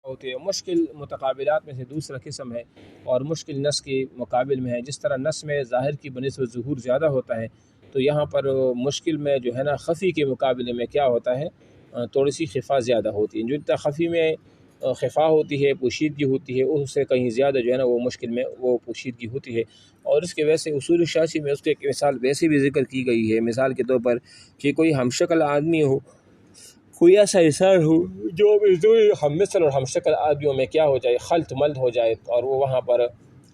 ہوتی ہے۔ مشکل متقابلات میں سے دوسرا قسم ہے اور مشکل نص کے مقابل میں ہے۔ جس طرح نص میں ظاہر کی بنسبت ظہور زیادہ ہوتا ہے، تو یہاں پر مشکل میں جو ہے نا خفی کے مقابلے میں کیا ہوتا ہے، تھوڑی سی خفا زیادہ ہوتی ہے۔ جو اتنا خفی میں خفا ہوتی ہے، پوشیدگی ہوتی ہے، اس سے کہیں زیادہ جو ہے نا وہ مشکل میں وہ پوشیدگی ہوتی ہے۔ اور اس کے ویسے اصول شاشی میں اس کی ایک مثال ویسے بھی ذکر کی گئی ہے، مثال کے طور پر کہ کوئی ہم شکل آدمی ہو، کوئی ایسا انسان ہو جو ہم مثل اور ہم شکل آدمیوں میں کیا ہو جائے، خلط ملط ہو جائے، اور وہ وہاں پر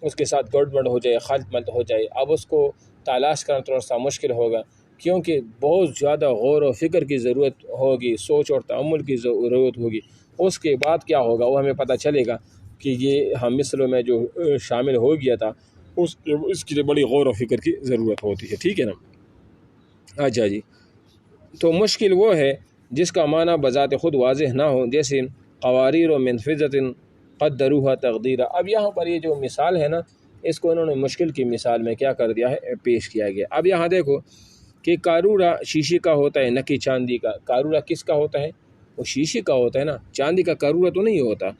اس کے ساتھ گڑبڑ ہو جائے، خلط ملط ہو جائے۔ اب اس کو تلاش کرنا تھوڑا سا مشکل ہوگا، کیونکہ بہت زیادہ غور و فکر کی ضرورت ہوگی، سوچ اور تأمل کی ضرورت ہوگی۔ اس کے بعد کیا ہوگا وہ ہمیں پتہ چلے گا کہ یہ ہم مثلوں میں جو شامل ہو گیا تھا اس کے لیے بڑی غور و فکر کی ضرورت ہوتی ہے، ٹھیک ہے نا۔ اچھا جی، تو مشکل وہ ہے جس کا معنی بذات خود واضح نہ ہو، جیسے قواریر و من فضۃ قدروها تقدیرا۔ اب یہاں پر یہ جو مثال ہے نا، اس کو انہوں نے مشکل کی مثال میں کیا کر دیا ہے، پیش کیا گیا۔ اب یہاں دیکھو کہ قارورہ شیشے کا ہوتا ہے نہ کہ چاندی کا۔ قارورہ کس کا ہوتا ہے؟ وہ شیشے کا ہوتا ہے نا، چاندی کا قارورہ تو نہیں ہوتا،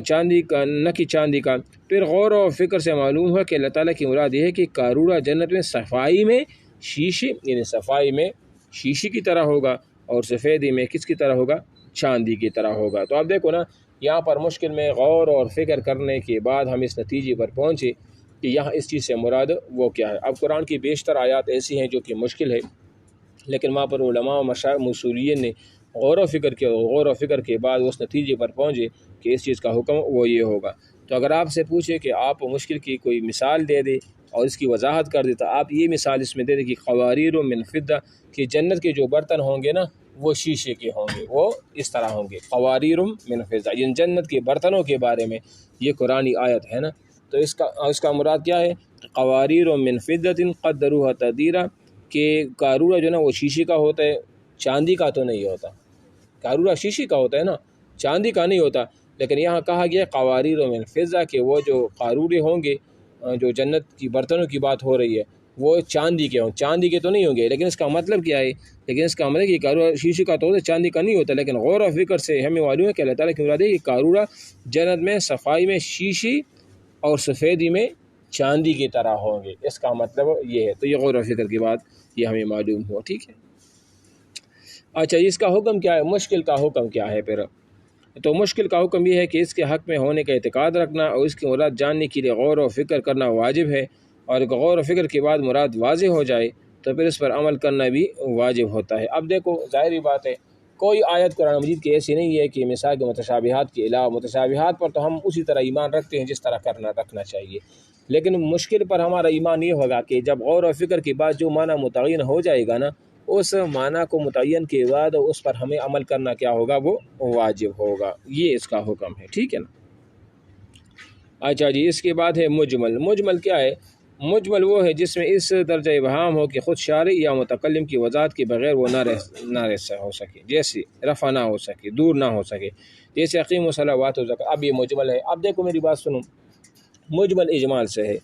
چاندی کا نہ کہ چاندی کا۔ پھر غور و فکر سے معلوم ہوا کہ اللہ تعالیٰ کی مراد یہ ہے کہ قارورہ جنت میں صفائی میں شیشے، یعنی صفائی میں شیشے کی طرح ہوگا، اور سفیدی میں کس کی طرح ہوگا؟ چاندی کی طرح ہوگا۔ تو اب دیکھو نا، یہاں پر مشکل میں غور اور فکر کرنے کے بعد ہم اس نتیجے پر پہنچے کہ یہاں اس چیز سے مراد وہ کیا ہے۔ اب قرآن کی بیشتر آیات ایسی ہیں جو کہ مشکل ہے، لیکن وہاں پر علماء و مصولیین نے غور و فکر کیا، غور و فکر کے بعد اس نتیجے پر پہنچے کہ اس چیز کا حکم وہ یہ ہوگا۔ تو اگر آپ سے پوچھے کہ آپ مشکل کی کوئی مثال دے دے اور اس کی وضاحت کر دے، تو آپ یہ مثال اس میں دے دیں کہ قواریر من فضہ، کہ جنت کے جو برتن ہوں گے نا وہ شیشے کے ہوں گے، وہ اس طرح ہوں گے، قواریر من فضہ۔ ان جنت کے برتنوں کے بارے میں یہ قرآنی آیت ہے نا، تو اس کا مراد کیا ہے؟ قواریر من فضۃ قدروها تقدیرا، کہ قارورہ جو ہے نا وہ شیشے کا ہوتا ہے، چاندی کا تو نہیں ہوتا۔ قارورہ شیشے کا ہوتا ہے نا، چاندی کا نہیں ہوتا۔ لیکن یہاں کہا گیا قواریر من فضہ، کہ وہ جو قارورے ہوں گے، جو جنت کی برتنوں کی بات ہو رہی ہے، وہ چاندی کے ہوں، چاندی کے تو نہیں ہوں گے۔ لیکن اس کا مطلب کیا ہے؟ لیکن اس کا مطلب کہ قارورہ شیشے کا تو ہوتا ہے، چاندی کا نہیں ہوتا۔ لیکن غور و فکر سے ہمیں معلوم ہے کہ اللہ تعالیٰ کی مراد ہے کہ قارورہ جنت میں صفائی میں شیشے اور سفیدی میں چاندی کی طرح ہوں گے، اس کا مطلب یہ ہے۔ تو یہ غور و فکر کی بات یہ ہمیں معلوم ہوا، ٹھیک ہے۔ اچھا، اس کا حکم کیا ہے؟ مشکل کا حکم کیا ہے پھر؟ تو مشکل کا حکم یہ ہے کہ اس کے حق میں ہونے کا اعتقاد رکھنا اور اس کی مراد جاننے کے لیے غور و فکر کرنا واجب ہے، اور غور و فکر کے بعد مراد واضح ہو جائے تو پھر اس پر عمل کرنا بھی واجب ہوتا ہے۔ اب دیکھو، ظاہری بات ہے، کوئی آیت قرآن مجید کی ایسی نہیں ہے کہ مثال کے متشابہات کے علاوہ، متشابہات پر تو ہم اسی طرح ایمان رکھتے ہیں جس طرح رکھنا چاہیے، لیکن مشکل پر ہمارا ایمان یہ ہوگا کہ جب غور و فکر کے بعد جو معنی متعین ہو جائے گا نا، اس معنی کو متعین کے بعد اس پر ہمیں عمل کرنا کیا ہوگا؟ وہ واجب ہوگا۔ یہ اس کا حکم ہے، ٹھیک ہے نا۔ اچھا جی، اس کے بعد ہے مجمل۔ مجمل کیا ہے؟ مجمل وہ ہے جس میں اس درجہ ابہام ہو کہ خود شارع یا متکلم کی وضاحت کے بغیر وہ نہ رہ ہو سکے، جیسے رفع نہ ہو سکے، دور نہ ہو سکے، جیسے اقیموا الصلاۃ وزکوٰۃ۔ اب یہ مجمل ہے۔ اب دیکھو میری بات سنو، مجمل اجمال سے ہے۔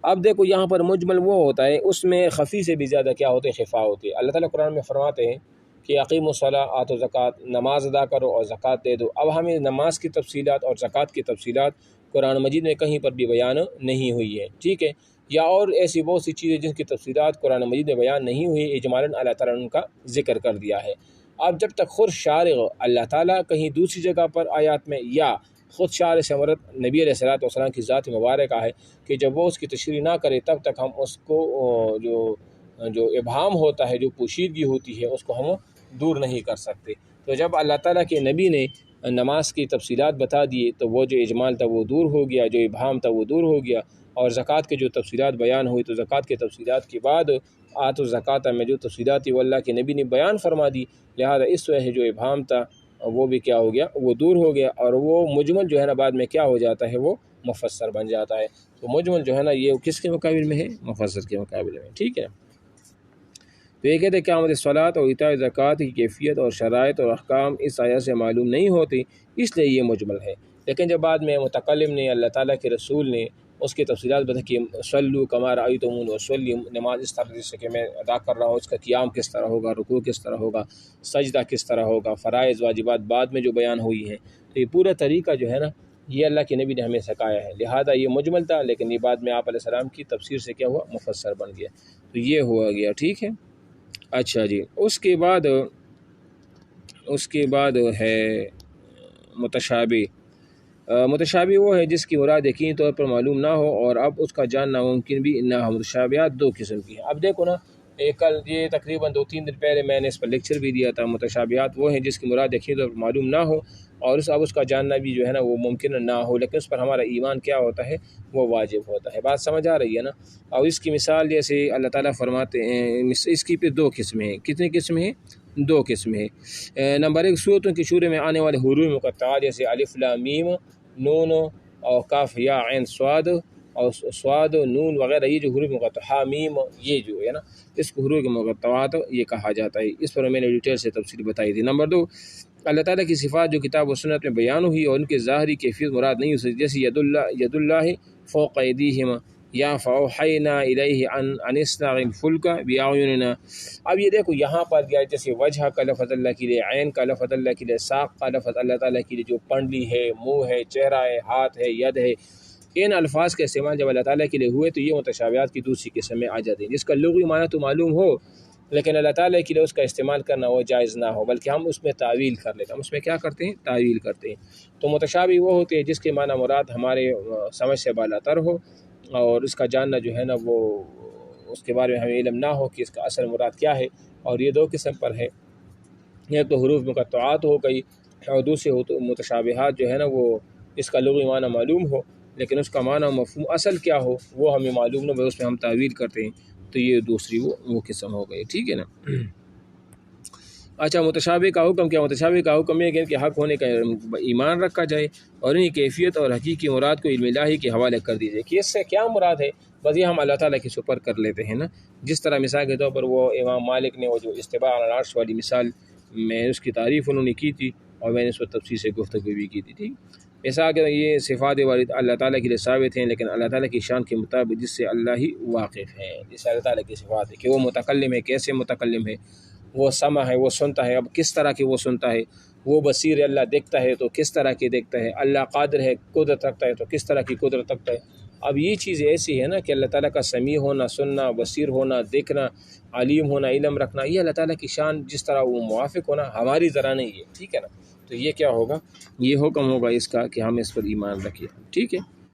اب دیکھو یہاں پر مجمل وہ ہوتا ہے اس میں خفی سے بھی زیادہ کیا ہوتے ہیں؟ خفا ہوتی ہے۔ اللہ تعالیٰ قرآن میں فرماتے ہیں کہ اقیموا الصلاۃ آتوا الزکوٰۃ، نماز ادا کرو اور زکوٰۃ دے دو۔ اب ہمیں نماز کی تفصیلات اور زکوٰۃ کی تفصیلات قرآن مجید میں کہیں پر بھی بیان نہیں ہوئی ہے، ٹھیک ہے، یا اور ایسی بہت سی چیزیں جن کی تفصیلات قرآن مجید میں بیان نہیں ہوئی، اجمالاً اللہ تعالیٰ نے ان کا ذکر کر دیا ہے۔ اب جب تک خود شارع اللہ تعالیٰ کہیں دوسری جگہ پر آیات میں، یا خود شارع سے مراد نبی علیہ الصلوٰۃ والسلام کی ذات مبارکہ ہے کہ جب وہ اس کی تشریح نہ کرے تب تک ہم اس کو جو ابہام ہوتا ہے، جو پوشیدگی ہوتی ہے، اس کو ہم دور نہیں کر سکتے۔ تو جب اللہ تعالیٰ کے نبی نے نماز کی تفصیلات بتا دیے تو وہ جو اجمال تھا وہ دور ہو گیا، جو ابہام تھا وہ دور ہو گیا، اور زکوٰۃ کے جو تفصیلات بیان ہوئی تو زکوٰۃ کے تفصیلات کے بعد آتوا الزکوٰۃ میں جو تفصیلات تھی وہ اللہ کے نبی نے بیان فرما دی، لہذا اس وجہ سے جو ابہام تھا وہ بھی کیا ہو گیا؟ وہ دور ہو گیا، اور وہ مجمل جو ہے نا بعد میں کیا ہو جاتا ہے؟ وہ مفسر بن جاتا ہے۔ تو مجمل جو ہے نا یہ کس کے مقابل میں ہے؟ مفسر کے مقابلے میں، ٹھیک ہے۔ تو یہ کہتے ہیں قیامت الصلاۃ اور ایتاء زکوٰۃ کی کیفیت اور شرائط اور احکام اس آیت سے معلوم نہیں ہوتی، اس لیے یہ مجمل ہے۔ لیکن جب بعد میں متکلم نے، اللہ تعالیٰ کے رسول نے اس کی تفصیلات بتا کہ صلو کما رأیتمونی اصلی، نماز اس طرح جیسے کہ میں ادا کر رہا ہوں، اس کا قیام کس طرح ہوگا، رکوع کس طرح ہوگا، سجدہ کس طرح ہوگا، فرائض واجبات بعد میں جو بیان ہوئی ہیں، تو یہ پورا طریقہ جو ہے نا یہ اللہ کے نبی نے ہمیں سکھایا ہے۔ لہذا یہ مجمل تھا، لیکن یہ بعد میں آپ علیہ السلام کی تفسیر سے کیا ہوا، مفسر بن گیا، تو یہ ہوا گیا، ٹھیک ہے۔ اچھا جی، اس کے بعد ہے متشابہ۔ متشابہ وہ ہے جس کی مراد یقینی طور پر معلوم نہ ہو اور اب اس کا جاننا ممکن بھی نہ ہو۔ متشابہات دو قسم کی ہیں۔ اب دیکھو نا، کل یہ تقریباً 2-3 دن پہلے میں نے اس پر لیکچر بھی دیا تھا۔ متشابہات وہ ہیں جس کی مراد یقینی طور پر معلوم نہ ہو اور اب اس کا جاننا بھی جو ہے نا وہ ممکن نہ ہو، لیکن اس پر ہمارا ایمان کیا ہوتا ہے، وہ واجب ہوتا ہے۔ بات سمجھ آ رہی ہے نا؟ اور اس کی مثال جیسے اللہ تعالیٰ فرماتے ہیں، اس کی پہ 2 قسمیں ہیں۔ کتنی قسمیں ہیں؟ 2 قسمیں ہیں۔ نمبر 1، صورتوں کے شروع میں آنے والے حروف مقطعات جیسے الف لام میم، نون اور کاف یا عین صاد اور صاد نون وغیرہ، یہ جو حروف مقطعات حامیم، یہ جو ہے نا اس کو حروف مقطعات یہ کہا جاتا ہے۔ اس پر میں نے ڈیٹیل سے تفصیل بتائی تھی۔ نمبر 2، اللہ تعالیٰ کی صفات جو کتاب و سنت میں بیان ہوئی اور ان کے ظاہری کیفیت مراد نہیں ہو سکتی، جیسے ید اللہ فوق ایدیہم یا فاوحینا الیہ ان اصنع الفلک باعیننا۔ اب یہ دیکھو یہاں پر گیا جیسے وجہ کا لفظ اللہ کے لیے، عین کا لفظ اللہ کے لیے، ساق کا لفظ اللہ تعالیٰ کے لیے، جو پنڈلی ہے، منہ ہے، چہرہ ہے، ہاتھ ہے، ید ہے، ان الفاظ کا استعمال جب اللہ تعالیٰ کے لیے ہوئے تو یہ متشابہات کی دوسری قسم میں آ جاتے ہیں، جس کا لغوی معنی تو معلوم ہو لیکن اللہ تعالیٰ کے لیے اس کا استعمال کرنا وہ جائز نہ ہو، بلکہ ہم اس میں تعویل کر لیتے ہیں۔ ہم اس میں کیا کرتے ہیں؟ تعویل کرتے ہیں۔ تو متشابہ وہ ہوتے ہیں جس کے معنی مراد ہمارے سمجھ سے بالا تر ہو اور اس کا جاننا جو ہے نا وہ اس کے بارے میں ہمیں علم نہ ہو کہ اس کا اصل مراد کیا ہے۔ اور یہ 2 قسم پر ہے، ایک تو حروف مقطعات ہو گئی اور دوسرے متشابہات جو ہے نا وہ اس کا لغوی معنی معلوم ہو لیکن اس کا معنی مفہوم اصل کیا ہو وہ ہمیں معلوم نہ ہو، اس میں ہم تعویل کرتے ہیں، تو یہ دوسری وہ قسم ہو گئی، ٹھیک ہے نا۔ اچھا، متشابہ کا حکم کیا؟ متشابہ کا حکم یہ کہ ان کے حق ہونے کا ایمان رکھا جائے اور انہیں کیفیت اور حقیقی مراد کو علم الہی کے حوالے کر دی جائے کہ اس سے کیا مراد ہے، بس یہ ہم اللہ تعالیٰ کے سپر کر لیتے ہیں نا۔ جس طرح مثال کے طور پر وہ امام مالک نے وہ جو استواء علی العرش والی مثال میں اس کی تعریف انہوں نے کی تھی اور میں نے اس پر تفصیل سے گفتگو بھی کی تھی، ٹھیک۔ ایسا کہ یہ صفات وارد اللہ تعالیٰ کے لیے ثابت ہیں لیکن اللہ تعالیٰ کی شان کے مطابق جس سے اللہ ہی واقف ہے، جس سے اللہ تعالیٰ کی صفات ہے کہ وہ متکلم ہے، کیسے متکلم ہے، وہ سمع ہے، وہ سنتا ہے، اب کس طرح کی وہ سنتا ہے، وہ بصیر ہے، اللہ دیکھتا ہے تو کس طرح کی دیکھتا ہے، اللہ قادر ہے، قدرت رکھتا ہے تو کس طرح کی قدرت رکھتا ہے۔ اب یہ چیزیں ایسی ہے نا کہ اللہ تعالیٰ کا سمیع ہونا، سننا، بصیر ہونا، دیکھنا، علیم ہونا، علم رکھنا، یہ اللہ تعالیٰ کی شان جس طرح وہ موافق ہونا ہماری ذرا نہیں ہے، ٹھیک ہے نا۔ تو یہ کیا ہوگا؟ یہ حکم ہوگا اس کا کہ ہم اس پر ایمان رکھیں، ٹھیک ہے۔